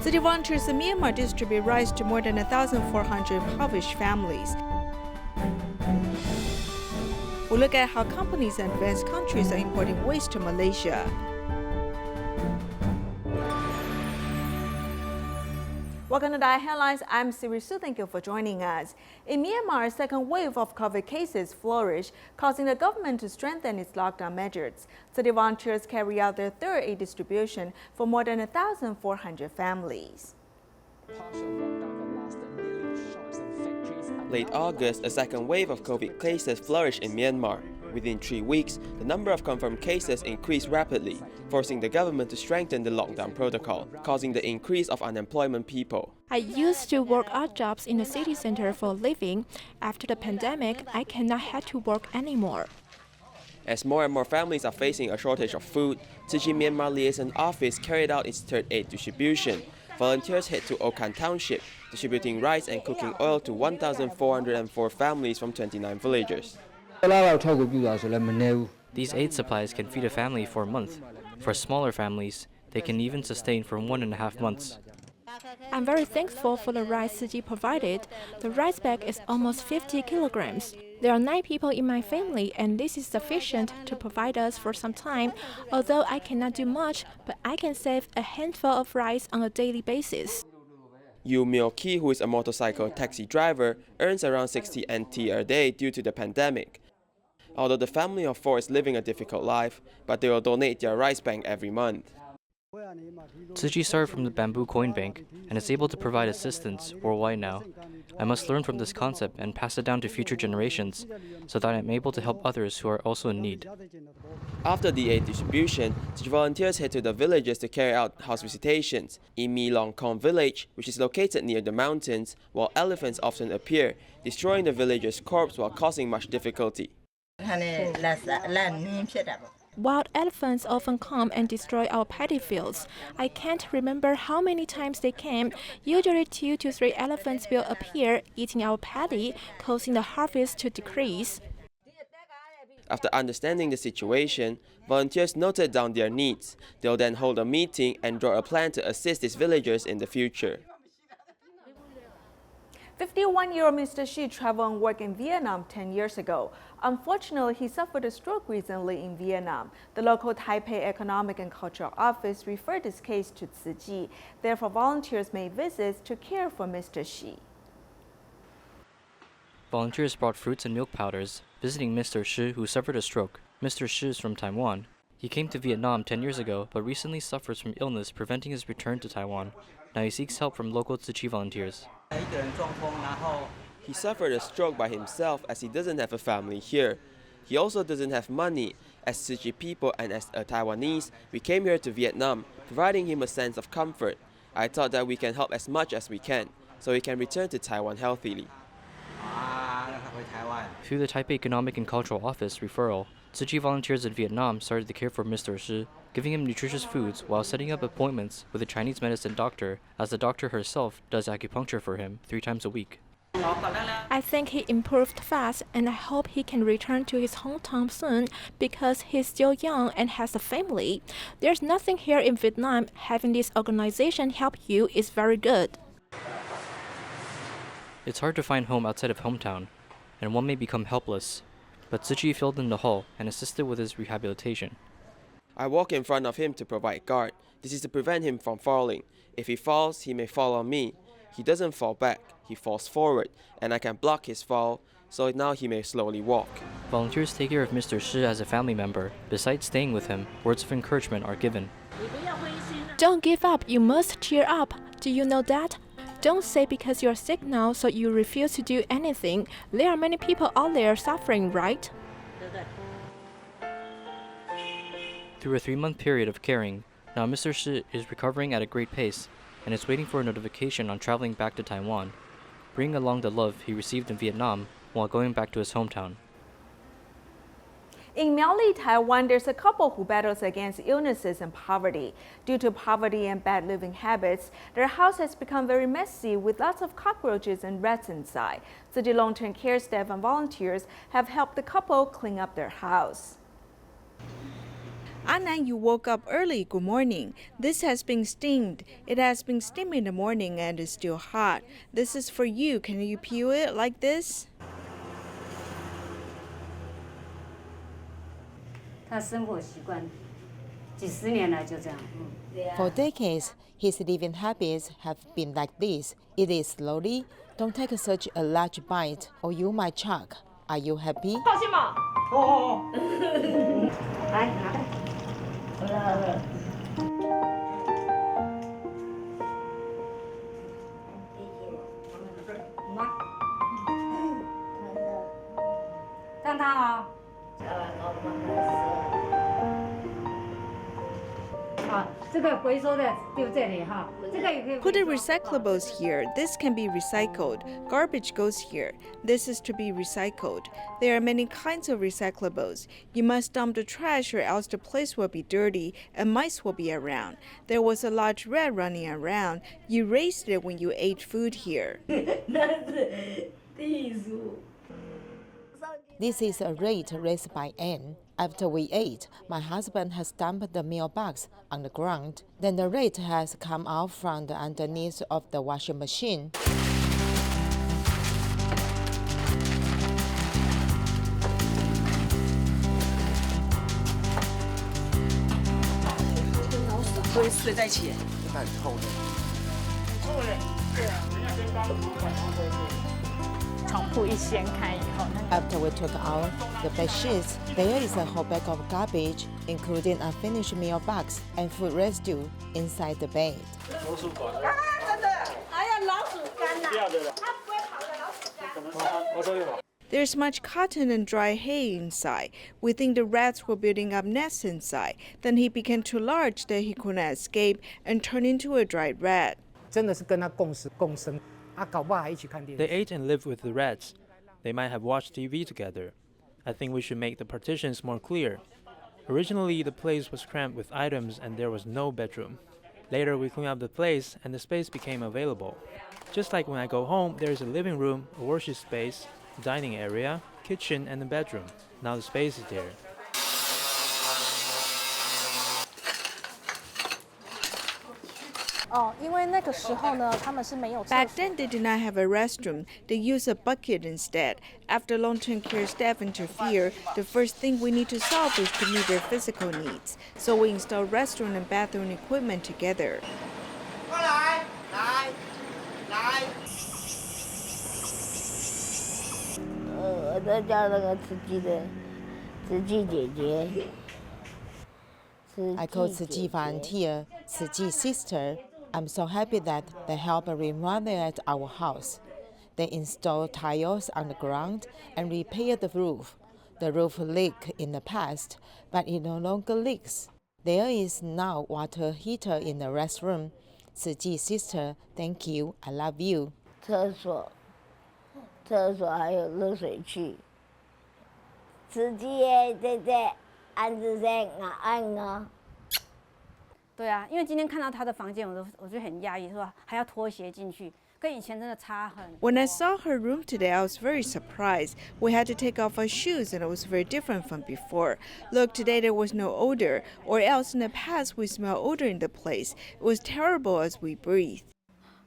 Tzu Chi volunteers in Myanmar distribute rice to more than 1,400 impoverished families. We look at how companies in advanced countries are importing waste to Malaysia. Welcome to Diet Headlines. I'm Siri Su. Thank you for joining us. In Myanmar, a second wave of COVID cases flourished, causing the government to strengthen its lockdown measures. Tzu Chi volunteers carry out their third aid distribution for more than 1,400 families. Late August, a second wave of COVID cases flourished in Myanmar. Within 3 weeks, the number of confirmed cases increased rapidly, forcing the government to strengthen the lockdown protocol, causing the increase of unemployment people. I used to work odd jobs in the city center for a living. After the pandemic, I cannot have to work anymore. As more and more families are facing a shortage of food, Tzu Chi Myanmar Liaison Office carried out its third aid distribution. Volunteers head to Okan Township, distributing rice and cooking oil to 1,404 families from 29 villages. These aid supplies can feed a family for a month. For smaller families, they can even sustain for 1.5 months. I'm very thankful for the rice Tzu Chi provided. The rice bag is almost 50 kilograms. There are 9 people in my family, and this is sufficient to provide us for some time. Although I cannot do much, but I can save a handful of rice on a daily basis. Yu Myo Ki, who is a motorcycle taxi driver, earns around 60 NT a day due to the pandemic. Although the family of 4 is living a difficult life, but they will donate their rice bank every month. Tzu Chi started from the bamboo coin bank and is able to provide assistance worldwide now. I must learn from this concept and pass it down to future generations so that I'm able to help others who are also in need. After the aid distribution, Tzu Chi volunteers head to the villages to carry out house visitations. In Mi Long Kong village, which is located near the mountains, while elephants often appear, destroying the villagers' crops while causing much difficulty. Wild elephants often come and destroy our paddy fields. I can't remember how many times they came. Usually 2 to 3 elephants will appear, eating our paddy, causing the harvest to decrease. After understanding the situation, volunteers noted down their needs. They'll then hold a meeting and draw a plan to assist these villagers in the future. 51-year-old Mr. Xi traveled and worked in Vietnam 10 years ago. Unfortunately, he suffered a stroke recently in Vietnam. The local Taipei Economic and Cultural Office referred this case to Tzu Chi. Therefore, volunteers made visits to care for Mr. Xi. Volunteers brought fruits and milk powders, visiting Mr. Shi, who suffered a stroke. Mr. Shi is from Taiwan. He came to Vietnam 10 years ago, but recently suffers from illness preventing his return to Taiwan. Now he seeks help from local Tzu Chi volunteers. He suffered a stroke by himself as he doesn't have a family here. He also doesn't have money. As Tzu Chi people and as a Taiwanese, we came here to Vietnam, providing him a sense of comfort. I thought that we can help as much as we can, so he can return to Taiwan healthily. Through the Taipei Economic and Cultural Office referral, Tzu Chi volunteers in Vietnam started to care for Mr. Shi, giving him nutritious foods while setting up appointments with a Chinese medicine doctor, as the doctor herself does acupuncture for him 3 times a week. I think he improved fast, and I hope he can return to his hometown soon because he's still young and has a family. There's nothing here in Vietnam. Having this organization help you is very good. It's hard to find home outside of hometown, and one may become helpless. But Tzu Chi filled in the hole and assisted with his rehabilitation. I walk in front of him to provide guard. This is to prevent him from falling. If he falls, he may fall on me. He doesn't fall back, he falls forward, and I can block his fall, so now he may slowly walk. Volunteers take care of Mr. Shi as a family member. Besides staying with him, words of encouragement are given. Don't give up, you must cheer up. Do you know that? Don't say because you're sick now, so you refuse to do anything. There are many people out there suffering, right? Through a 3-month period of caring, now Mr. Shi is recovering at a great pace and is waiting for a notification on traveling back to Taiwan, bringing along the love he received in Vietnam while going back to his hometown. In Miaoli, Taiwan, there's a couple who battles against illnesses and poverty. Due to poverty and bad living habits, their house has become very messy with lots of cockroaches and rats inside. Tzu Chi long-term care staff and volunteers have helped the couple clean up their house. Anna, you woke up early. Good morning. This has been steamed. It has been steamed in the morning and is still hot. This is for you. Can you peel it like this? For decades, his living habits have been like this. Eat it slowly. Don't take such a large bite, or you might choke. Are you happy? Put the recyclables here. This can be recycled. Garbage goes here. This is to be recycled. There are many kinds of recyclables. You must dump the trash or else the place will be dirty and mice will be around. There was a large rat running around. You raised it when you ate food here. This is a rat raised by Anne. After we ate, my husband has dumped the meal box on the ground. Then the rat has come out from the underneath of the washing machine. After we took out the bed sheets, there is a whole bag of garbage, including unfinished meal box and food residue inside the bed. There's much cotton and dry hay inside. We think the rats were building up nests inside. Then he became too large that he couldn't escape and turned into a dried rat. They ate and lived with the rats. They might have watched TV together. I think we should make the partitions more clear. Originally, the place was cramped with items and there was no bedroom. Later, we cleaned up the place and the space became available. Just like when I go home, there is a living room, a worship space, dining area, kitchen, and a bedroom. Now the space is there. Back then, they did not have a restroom. They used a bucket instead. After long-term care staff interfere, the first thing we need to solve is to meet their physical needs. So we install restroom and bathroom equipment together. I call Tzu Chi volunteer, Tzu Chi sister. I'm so happy that they help remodel at our house. They install tiles on the ground and repair the roof. The roof leaked in the past, but it no longer leaks. There is now water heater in the restroom. Tzu Chi sister, thank you, I love you. 厕所还有热水器。司机耶，在安子在按哦。对啊，因为今天看到他的房间，我就很压抑，说还要脱鞋进去，跟以前真的差很。When I saw her room today, I was very surprised. We had to take off our shoes, and it was very different from before. Look, today there was no odor, or else in the past we smelled odor in the place. It was terrible as we breathed.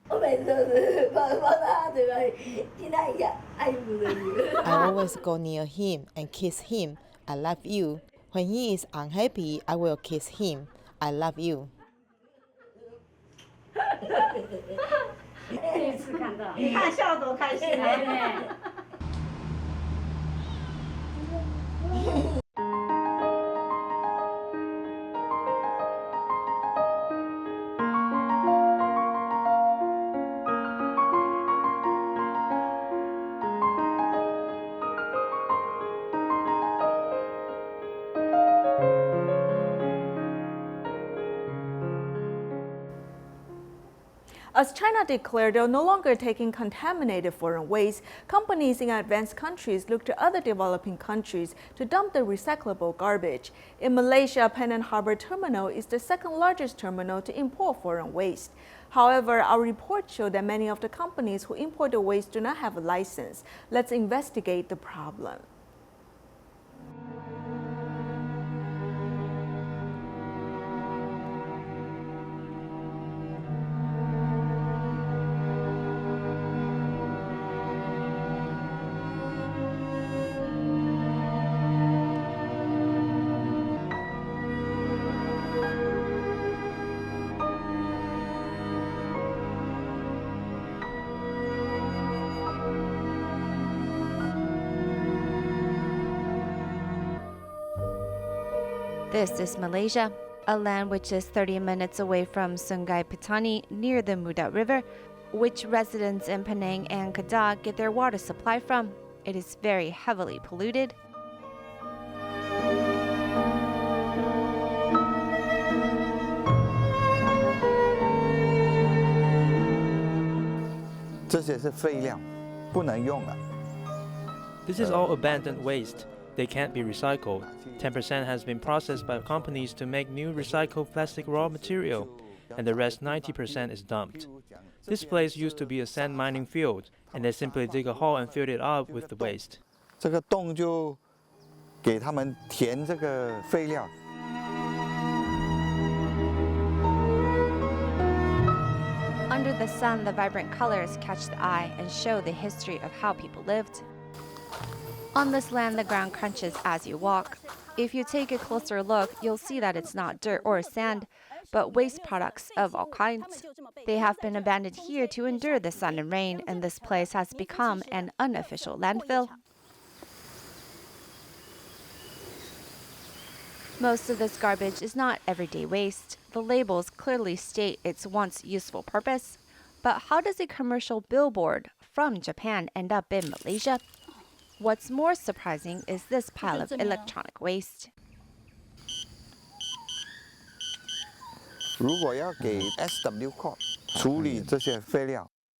我每次都是抱他嘴巴里亲他一下，爱不得你。I always go near him and kiss him. I love you. When he is unhappy, I will kiss him. I love you. 第一次看到，你看笑得多开心啊！As China declared they're no longer taking contaminated foreign waste, companies in advanced countries look to other developing countries to dump the recyclable garbage. In Malaysia, Penang Harbour Terminal is the second largest terminal to import foreign waste. However, our report showed that many of the companies who import the waste do not have a license. Let's investigate the problem. This is Malaysia, a land which is 30 minutes away from Sungai Petani near the Muda River, which residents in Penang and Kedah get their water supply from. It is very heavily polluted. This is all abandoned waste. They can't be recycled. 10% has been processed by companies to make new recycled plastic raw material, and the rest 90% is dumped. This place used to be a sand mining field, and they simply dig a hole and filled it up with the waste. Under the sun, the vibrant colors catch the eye and show the history of how people lived. On this land, the ground crunches as you walk. If you take a closer look, you'll see that it's not dirt or sand, but waste products of all kinds. They have been abandoned here to endure the sun and rain, and this place has become an unofficial landfill. Most of this garbage is not everyday waste. The labels clearly state its once useful purpose. But how does a commercial billboard from Japan end up in Malaysia? What's more surprising is this pile of electronic waste.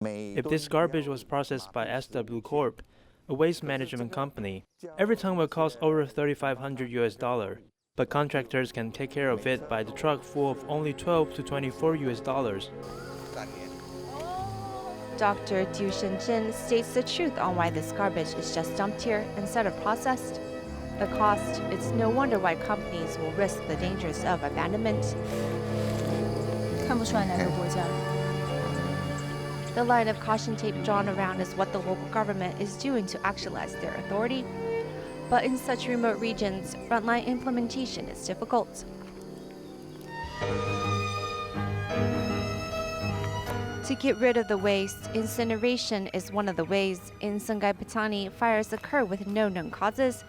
If this garbage was processed by SW Corp, a waste management company, every ton will cost over $3,500. But contractors can take care of it by the truck full of only $12 to $24. Dr. Tzu Chi states the truth on why this garbage is just dumped here instead of processed. The cost, it's no wonder why companies will risk the dangers of abandonment. The line of caution tape drawn around is what the local government is doing to actualize their authority. But in such remote regions, frontline implementation is difficult. To get rid of the waste, incineration is one of the ways. In Sungai Petani, fires occur with no known causes.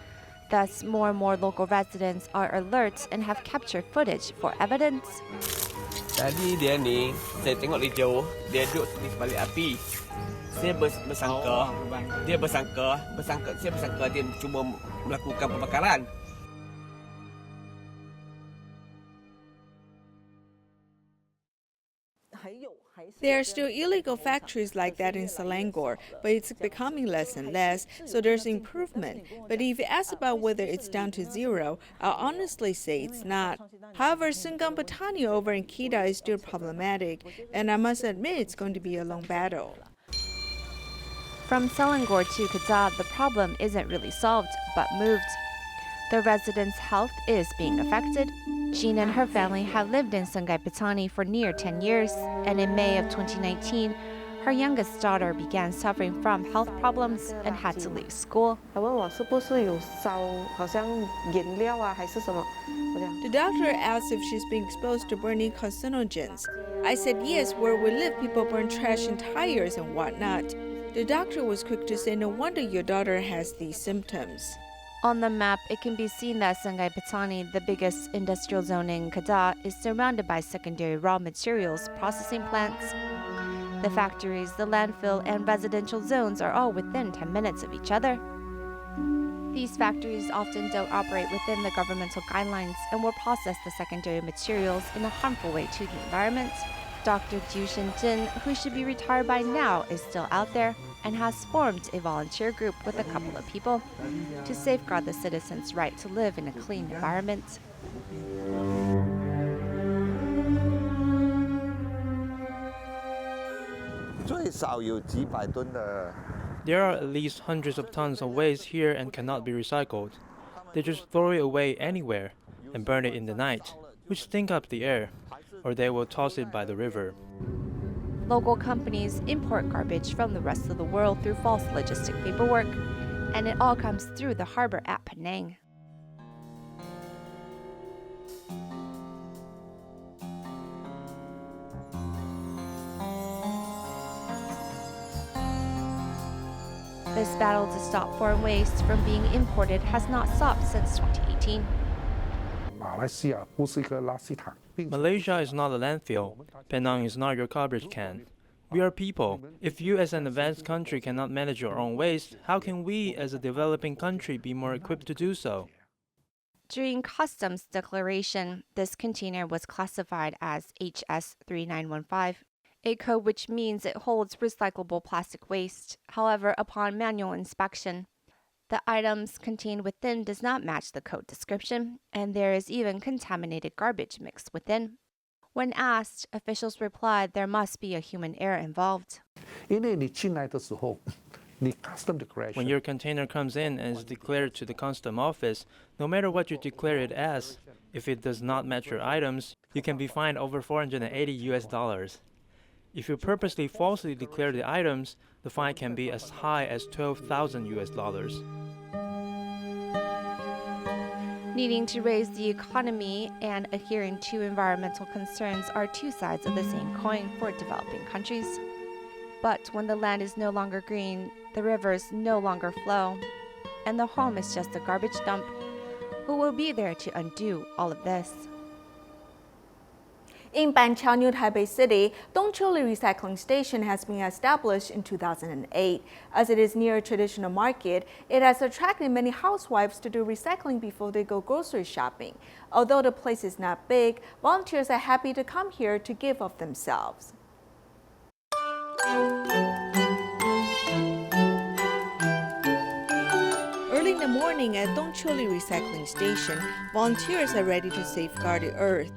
Thus, more and more local residents are alert and have captured footage for evidence. Tadi dia ni, saya tengok dia jauh, dia duduk di sebalik api. Saya bersangka, saya bersangka dia cuba melakukan pembakaran. There are still illegal factories like that in Selangor, but it's becoming less and less, so there's improvement. But if you ask about whether it's down to zero, I'll honestly say it's not. However, Sungai Petani over in Kedah is still problematic, and I must admit it's going to be a long battle. From Selangor to Kedah, the problem isn't really solved, but moved. The residents' health is being affected. Jean and her family have lived in Sungai Petani for near 10 years, and in May of 2019, her youngest daughter began suffering from health problems and had to leave school. The doctor asked if she's been exposed to burning carcinogens. I said yes, where we live, people burn trash and tires and whatnot. The doctor was quick to say, no wonder your daughter has these symptoms. On the map, it can be seen that Sungai Petani, the biggest industrial zone in Kedah, is surrounded by secondary raw materials processing plants. The factories, the landfill, and residential zones are all within 10 minutes of each other. These factories often don't operate within the governmental guidelines and will process the secondary materials in a harmful way to the environment. Dr. Tzu Chi, who should be retired by now, is still out there and has formed a volunteer group with a couple of people to safeguard the citizens' right to live in a clean environment. There are at least hundreds of tons of waste here and cannot be recycled. They just throw it away anywhere and burn it in the night, which stink up the air, or they will toss it by the river. Local companies import garbage from the rest of the world through false logistic paperwork, and it all comes through the harbor at Penang. This battle to stop foreign waste from being imported has not stopped since 2018. Malaysia is not a landfill. Penang is not your garbage can. We are people. If you as an advanced country cannot manage your own waste, how can we as a developing country be more equipped to do so? During customs declaration, this container was classified as HS 3915, a code which means it holds recyclable plastic waste. However, upon manual inspection, the items contained within does not match the code description, and there is even contaminated garbage mixed within. When asked, officials replied there must be a human error involved. When your container comes in and is declared to the custom office, no matter what you declare it as, if it does not match your items, you can be fined over $480. If you purposely falsely declare the items, the fine can be as high as $12,000. Needing to raise the economy and adhering to environmental concerns are two sides of the same coin for developing countries. But when the land is no longer green, the rivers no longer flow, and the home is just a garbage dump, who will be there to undo all of this? In Banqiao, New Taipei City, Dongqiuli Recycling Station has been established in 2008. As it is near a traditional market, it has attracted many housewives to do recycling before they go grocery shopping. Although the place is not big, volunteers are happy to come here to give of themselves. Early in the morning at Dongqiuli Recycling Station, volunteers are ready to safeguard the earth.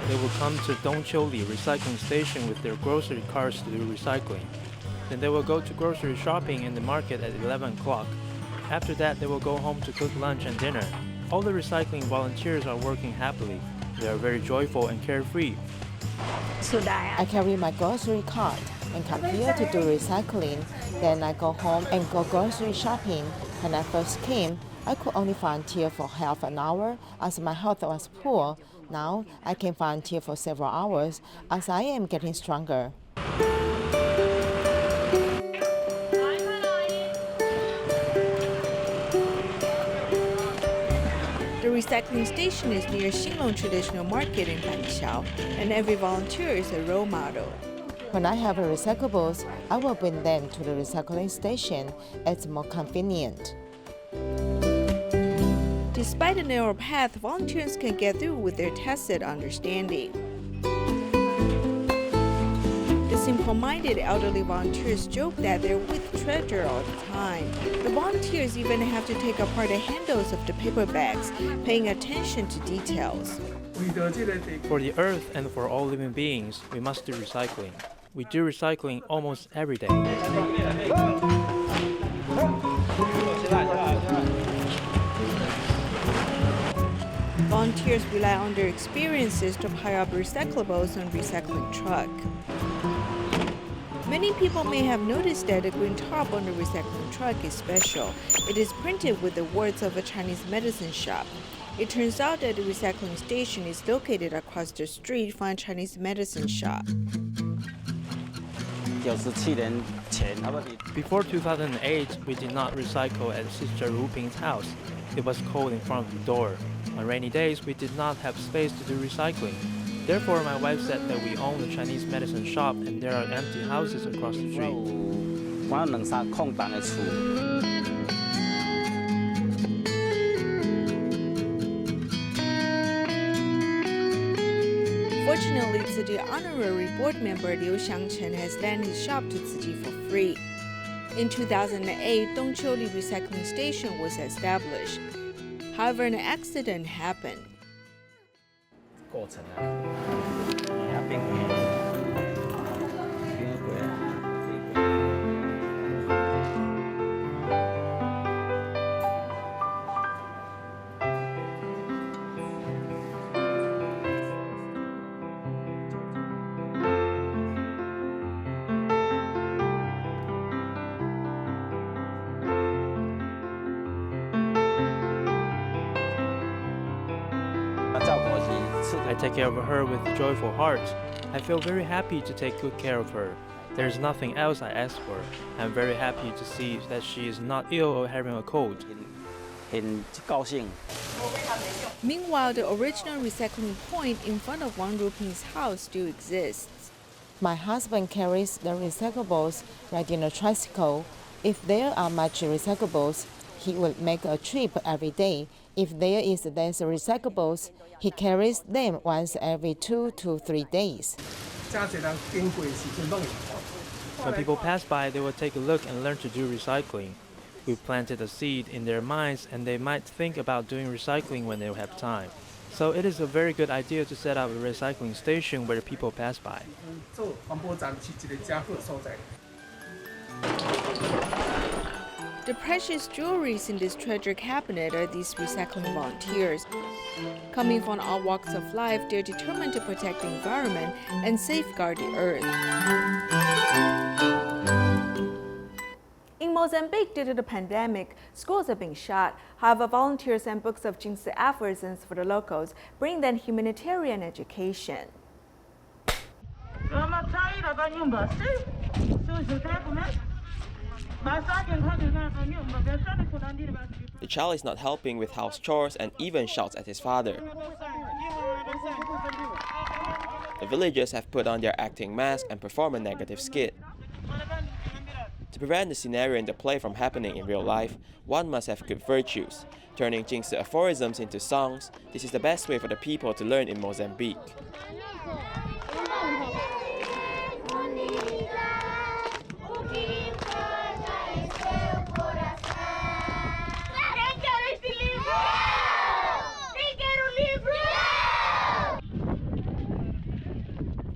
They will come to Dongqiuli Recycling Station with their grocery carts to do recycling. Then they will go to grocery shopping in the market at 11 o'clock. After that, they will go home to cook lunch and dinner. All the recycling volunteers are working happily. They are very joyful and carefree. I carry my grocery cart and come here to do recycling. Then I go home and go grocery shopping. When I first came, I could only volunteer for half an hour as my health was poor. Now I can volunteer for several hours as I am getting stronger. The recycling station is near Xinglong Traditional Market in Banqiao, and every volunteer is a role model. When I have recyclables, I will bring them to the recycling station. It's more convenient. Despite the narrow path, volunteers can get through with their tested understanding. The simple-minded elderly volunteers joke that they're with treasure all the time. The volunteers even have to take apart the handles of the paper bags, paying attention to details. For the earth and for all living beings, we must do recycling. We do recycling almost every day. Volunteers rely on their experiences to pile up recyclables on recycling truck. Many people may have noticed that the green top on the recycling truck is special. It is printed with the words of a Chinese medicine shop. It turns out that the recycling station is located across the street from a Chinese medicine shop. Before 2008, we did not recycle at Sister Ru Ping's house. It was cold in front of the door. On rainy days, we did not have space to do recycling. Therefore, my wife said that we own a Chinese medicine shop and there are empty houses across the street. Fortunately, Tzu Chi honorary board member Liu Xiangchen has lent his shop to Tzu Chi for free. In 2008, Dongqiuli Recycling Station was established. However, an accident happened. I take care of her with a joyful heart. I feel very happy to take good care of her. There's nothing else I ask for. I'm very happy to see that she is not ill or having a cold. Meanwhile, the original recycling point in front of Wang Ruping's house still exists. My husband carries the recyclables riding a tricycle. If there are much recyclables, he will make a trip every day. If there is less recyclables, he carries them once every 2 to 3 days. When people pass by, they will take a look and learn to do recycling. We planted a seed in their minds and they might think about doing recycling when they have time. So it is a very good idea to set up a recycling station where people pass by. The precious jewelries in this treasure cabinet are these recycling volunteers. Coming from all walks of life, they're determined to protect the environment and safeguard the earth. In Mozambique, due to the pandemic, schools are being shut. However, volunteers send books of Tzu Chi aphorisms for the locals, bringing them humanitarian education. The child is not helping with house chores and even shouts at his father. The villagers have put on their acting mask and perform a negative skit. To prevent the scenario in the play from happening in real life, one must have good virtues. Turning Tzu Chi aphorisms into songs, this is the best way for the people to learn in Mozambique.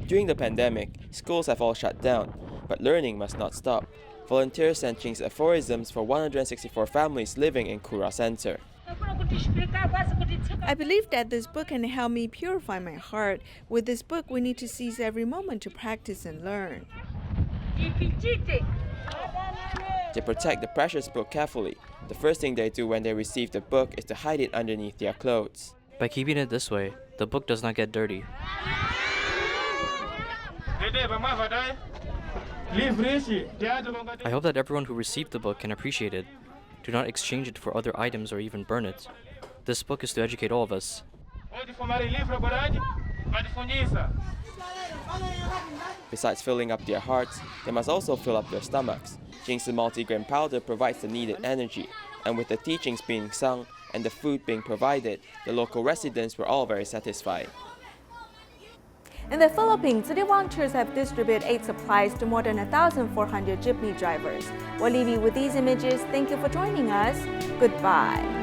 During the pandemic, schools have all shut down, but learning must not stop. Volunteers sent Tzu Chi aphorisms for 164 families living in Kura Center. I believe that this book can help me purify my heart. With this book, we need to seize every moment to practice and learn. They protect the precious book carefully. The first thing they do when they receive the book is to hide it underneath their clothes. By keeping it this way, the book does not get dirty. I hope that everyone who received the book can appreciate it. Do not exchange it for other items or even burn it. This book is to educate all of us. Besides filling up their hearts, they must also fill up their stomachs. Tzu Chi multigrain powder provides the needed energy, and with the teachings being sung and the food being provided, the local residents were all very satisfied. In the Philippines, city volunteers have distributed aid supplies to more than 1,400 jeepney drivers. We'll leave you with these images. Thank you for joining us. Goodbye.